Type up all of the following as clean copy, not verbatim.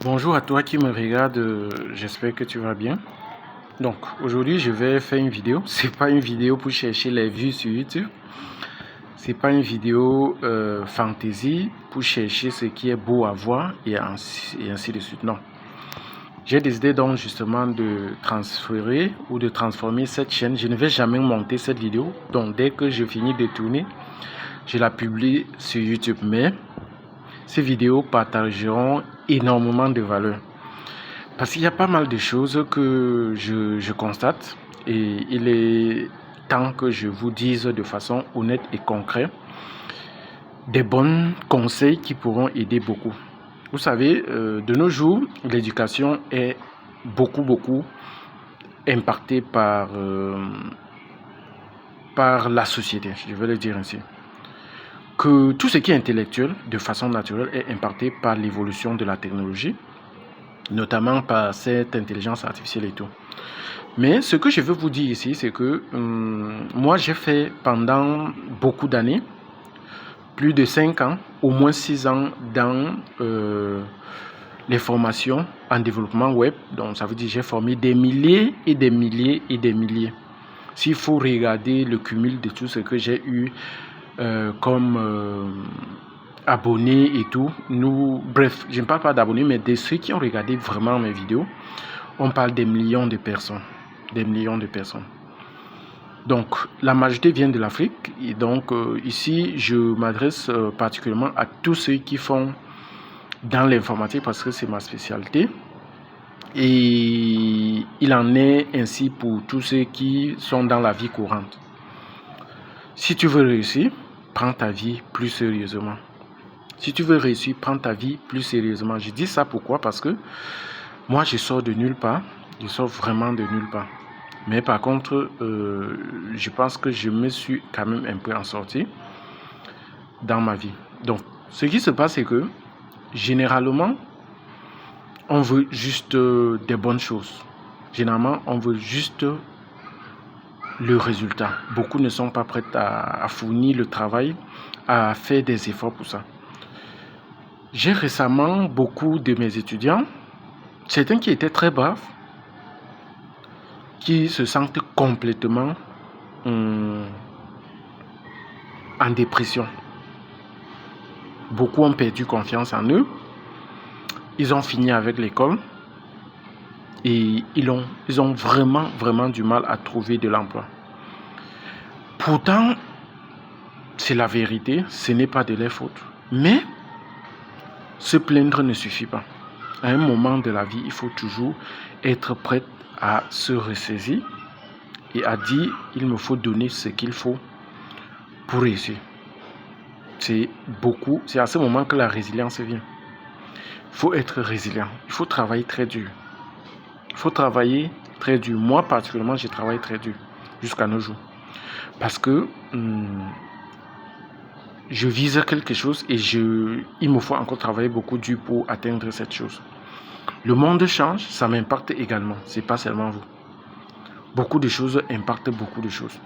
Bonjour à toi qui me regarde, j'espère que tu vas bien. Donc aujourd'hui je vais faire une vidéo. C'est pas une vidéo pour chercher les vues sur YouTube. C'est pas une vidéo fantasy pour chercher ce qui est beau à voir et ainsi de suite. Non. J'ai décidé donc justement de transférer ou de transformer cette chaîne. Je ne vais jamais monter cette vidéo. Donc dès que je finis de tourner, je la publie sur YouTube. Mais ces vidéos partageront énormément de valeur. Parce qu'il y a pas mal de choses que je constate et il est temps que je vous dise de façon honnête et concrète des bons conseils qui pourront aider beaucoup. Vous savez, de nos jours, l'éducation est beaucoup impactée par la société, je vais le dire ainsi. Que tout ce qui est intellectuel, de façon naturelle, est impacté par l'évolution de la technologie, notamment par cette intelligence artificielle et tout. Mais ce que je veux vous dire ici, c'est que moi, j'ai fait pendant beaucoup d'années, plus de 5 ans, au moins 6 ans dans les formations en développement web. Donc, ça veut dire que j'ai formé des milliers et des milliers et des milliers. S'il faut regarder le cumul de tout ce que j'ai eu comme abonnés et tout, bref, je ne parle pas d'abonnés, mais de ceux qui ont regardé vraiment mes vidéos, on parle des millions de personnes. Des millions de personnes. Donc, la majorité vient de l'Afrique. Et donc, ici, je m'adresse particulièrement à tous ceux qui font dans l'informatique parce que c'est ma spécialité. Et il en est ainsi pour tous ceux qui sont dans la vie courante. Si tu veux réussir, prends ta vie plus sérieusement. Si tu veux réussir, prends ta vie plus sérieusement. Je dis ça pourquoi? Parce que moi, je sors de nulle part. Je sors vraiment de nulle part. Mais par contre, je pense que je me suis quand même un peu en sorti dans ma vie. Donc, ce qui se passe, c'est que généralement, on veut juste des bonnes choses. Généralement, on veut juste le résultat. Beaucoup ne sont pas prêts à fournir le travail, à faire des efforts pour ça. J'ai récemment beaucoup de mes étudiants, certains qui étaient très braves, qui se sentent complètement en dépression. Beaucoup ont perdu confiance en eux. Ils ont fini avec l'école et ils ont vraiment du mal à trouver de l'emploi. Pourtant, c'est la vérité, ce n'est pas de leur faute. Mais se plaindre ne suffit pas. À un moment de la vie, il faut toujours être prêt à se ressaisir et à dire il me faut donner ce qu'il faut pour réussir. C'est à ce moment que la résilience vient. Il faut être résilient. Il faut travailler très dur. Il faut travailler très dur. Moi, particulièrement, j'ai travaillé très dur jusqu'à nos jours. Parce que je vise quelque chose et il me faut encore travailler beaucoup dur pour atteindre cette chose. Le monde change, ça m'impacte également. Ce n'est pas seulement vous. Beaucoup de choses impactent beaucoup de choses.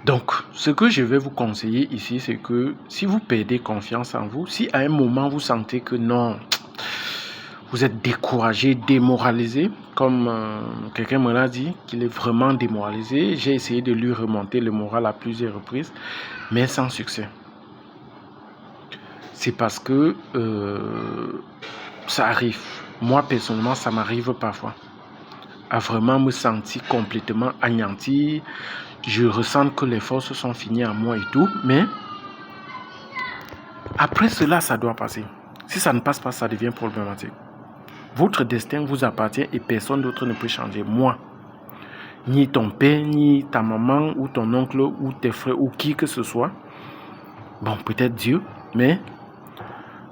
Donc, ce que je vais vous conseiller ici, c'est que si vous perdez confiance en vous, si à un moment vous sentez que non, vous êtes découragé, démoralisé, comme quelqu'un me l'a dit, qu'il est vraiment démoralisé, j'ai essayé de lui remonter le moral à plusieurs reprises, mais sans succès. C'est parce que ça arrive. Moi, personnellement, ça m'arrive parfois à vraiment me sentir complètement anéanti. Je ressens que les forces sont finies en moi et tout, mais après cela, ça doit passer. Si ça ne passe pas, ça devient problématique. Votre destin vous appartient et personne d'autre ne peut changer. Moi, ni ton père, ni ta maman, ou ton oncle, ou tes frères, ou qui que ce soit. Bon, peut-être Dieu, mais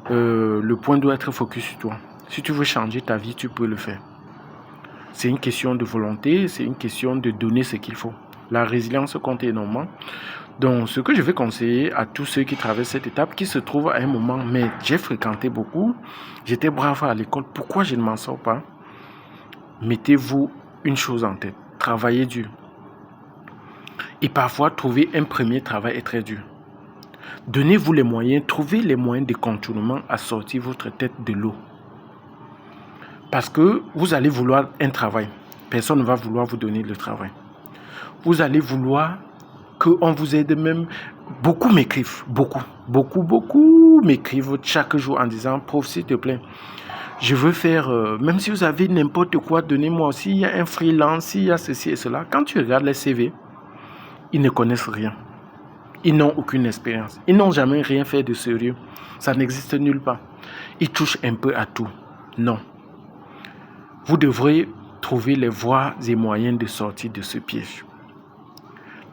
le point doit être focus sur toi. Si tu veux changer ta vie, tu peux le faire. C'est une question de volonté, c'est une question de donner ce qu'il faut. La résilience compte énormément. Donc, ce que je vais conseiller à tous ceux qui traversent cette étape, qui se trouvent à un moment, mais j'ai fréquenté beaucoup, j'étais brave à l'école, pourquoi je ne m'en sors pas? Mettez-vous une chose en tête, travaillez dur. Et parfois, trouver un premier travail est très dur. Donnez-vous les moyens, trouvez les moyens de contournement à sortir votre tête de l'eau. Parce que vous allez vouloir un travail. Personne ne va vouloir vous donner le travail. Vous allez vouloir qu'on vous aide même. Beaucoup m'écrivent, beaucoup m'écrivent chaque jour en disant, prof, s'il te plaît, je veux faire, même si vous avez n'importe quoi, donnez-moi. S'il y a un freelance, s'il y a ceci et cela. Quand tu regardes les CV, ils ne connaissent rien. Ils n'ont aucune expérience. Ils n'ont jamais rien fait de sérieux. Ça n'existe nulle part. Ils touchent un peu à tout. Non. Vous devrez trouver les voies et moyens de sortir de ce piège.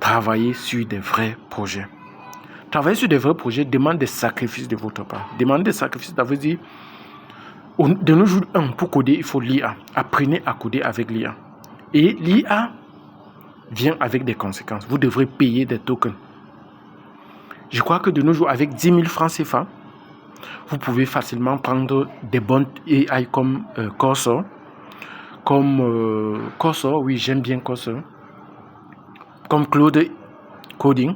Travailler sur des vrais projets. Travailler sur des vrais projets demande des sacrifices de votre part. Demande des sacrifices, ça veut dire, de nos jours, pour coder, il faut l'IA. Apprenez à coder avec l'IA. Et l'IA vient avec des conséquences. Vous devrez payer des tokens. Je crois que de nos jours, avec 10 000 francs CFA, vous pouvez facilement prendre des bonnes AI comme Cursor. Cursor, oui, j'aime bien Cursor. Comme Claude Coding.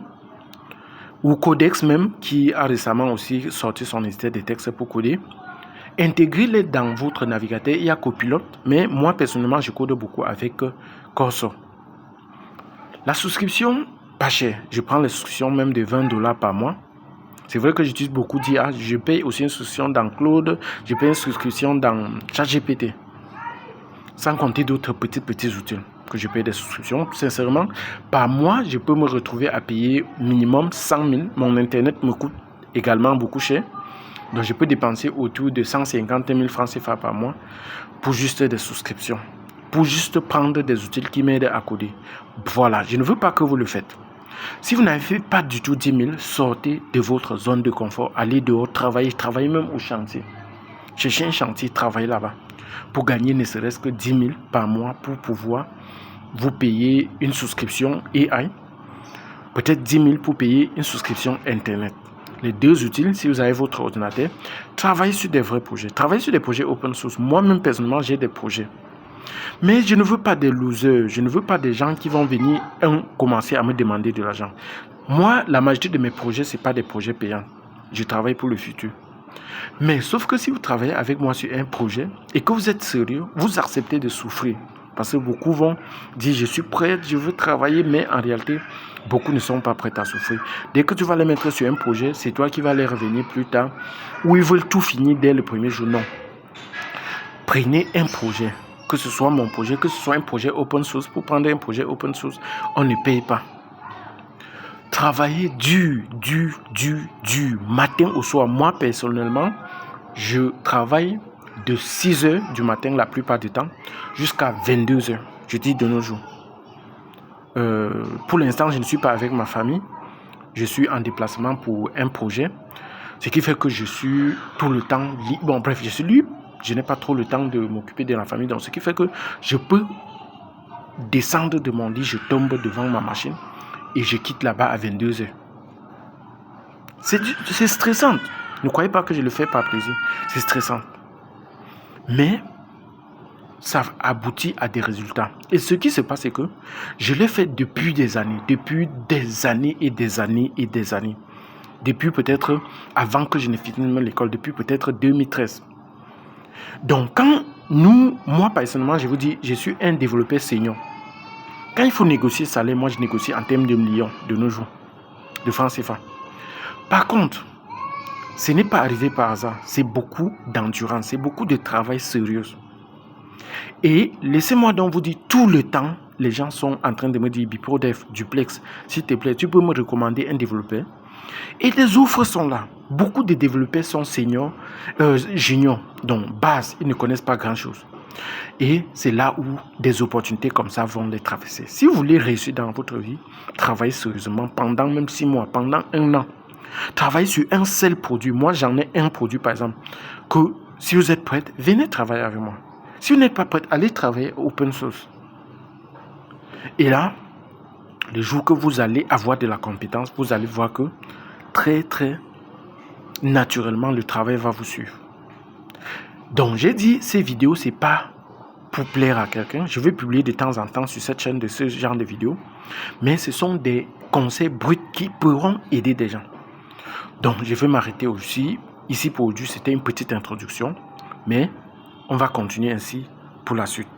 Ou Codex même, qui a récemment aussi sorti son éditeur de textes pour coder. Intégrez-les dans votre navigateur. Il y a Copilot, mais moi personnellement, je code beaucoup avec Cursor. La souscription, pas cher. Je prends les souscriptions même de $20 par mois. C'est vrai que j'utilise beaucoup d'IA. Je paye aussi une souscription dans Claude. Je paye une souscription dans ChatGPT. Sans compter d'autres petits outils que je paye des souscriptions. Sincèrement, par mois, je peux me retrouver à payer minimum 100 000. Mon Internet me coûte également beaucoup cher. Donc, je peux dépenser autour de 150 000 francs CFA par mois pour juste des souscriptions. Pour juste prendre des outils qui m'aident à coder. Voilà, je ne veux pas que vous le faites. Si vous n'avez pas du tout 10 000, sortez de votre zone de confort. Allez dehors, travaillez même au chantier. Cherchez un chantier, travaillez là-bas. Pour gagner ne serait-ce que 10 000 par mois pour pouvoir vous payer une souscription AI. Peut-être 10 000 pour payer une souscription Internet. Les deux utiles, si vous avez votre ordinateur, travaillez sur des vrais projets. Travaillez sur des projets open source. Moi-même, personnellement, j'ai des projets. Mais je ne veux pas des losers. Je ne veux pas des gens qui vont venir commencer à me demander de l'argent. Moi, la majorité de mes projets, ce n'est pas des projets payants. Je travaille pour le futur. Mais sauf que si vous travaillez avec moi sur un projet et que vous êtes sérieux, vous acceptez de souffrir. Parce que beaucoup vont dire, je suis prêt, je veux travailler, mais en réalité, beaucoup ne sont pas prêts à souffrir. Dès que tu vas les mettre sur un projet, c'est toi qui vas les revenir plus tard, ou ils veulent tout finir dès le premier jour. Non. Prenez un projet, que ce soit mon projet, que ce soit un projet open source. Pour prendre un projet open source, on ne paye pas. Travailler dur, matin au soir. Moi, personnellement, je travaille de 6 heures du matin la plupart du temps jusqu'à 22 heures. Je dis de nos jours. Pour l'instant, je ne suis pas avec ma famille. Je suis en déplacement pour un projet. Ce qui fait que je suis tout le temps libre. Bon, bref, je suis libre. Je n'ai pas trop le temps de m'occuper de la famille. Donc, ce qui fait que je peux descendre de mon lit, je tombe devant ma machine et je quitte là-bas à 22 heures. C'est stressant. Ne croyez pas que je le fais par plaisir. C'est stressant. Mais ça aboutit à des résultats. Et ce qui se passe, c'est que je l'ai fait depuis des années. Depuis des années et des années et des années. Depuis peut-être avant que je ne finisse même l'école. Depuis peut-être 2013. Donc quand moi personnellement, je vous dis, je suis un développeur senior. Quand il faut négocier salaire, moi je négocie en termes de millions de nos jours. De francs CFA. Par contre, ce n'est pas arrivé par hasard. C'est beaucoup d'endurance. C'est beaucoup de travail sérieux. Et laissez-moi donc vous dire, tout le temps, les gens sont en train de me dire, BiProDev, Duplex, s'il te plaît, tu peux me recommander un développeur. Et les offres sont là. Beaucoup de développeurs sont seniors, juniors, donc base, ils ne connaissent pas grand-chose. Et c'est là où des opportunités comme ça vont les traverser. Si vous voulez réussir dans votre vie, travaillez sérieusement pendant même 6 mois, pendant 1 an. Travaillez sur un seul produit. Moi, j'en ai un produit, par exemple, que si vous êtes prête, venez travailler avec moi. Si vous n'êtes pas prête, allez travailler open source. Et là, le jour que vous allez avoir de la compétence, vous allez voir que très naturellement, le travail va vous suivre. Donc, j'ai dit, ces vidéos, c'est pas pour plaire à quelqu'un. Je vais publier de temps en temps sur cette chaîne de ce genre de vidéos. Mais ce sont des conseils bruts qui pourront aider des gens. Donc, je vais m'arrêter aussi. Ici, pour aujourd'hui, c'était une petite introduction. Mais On va continuer ainsi pour la suite.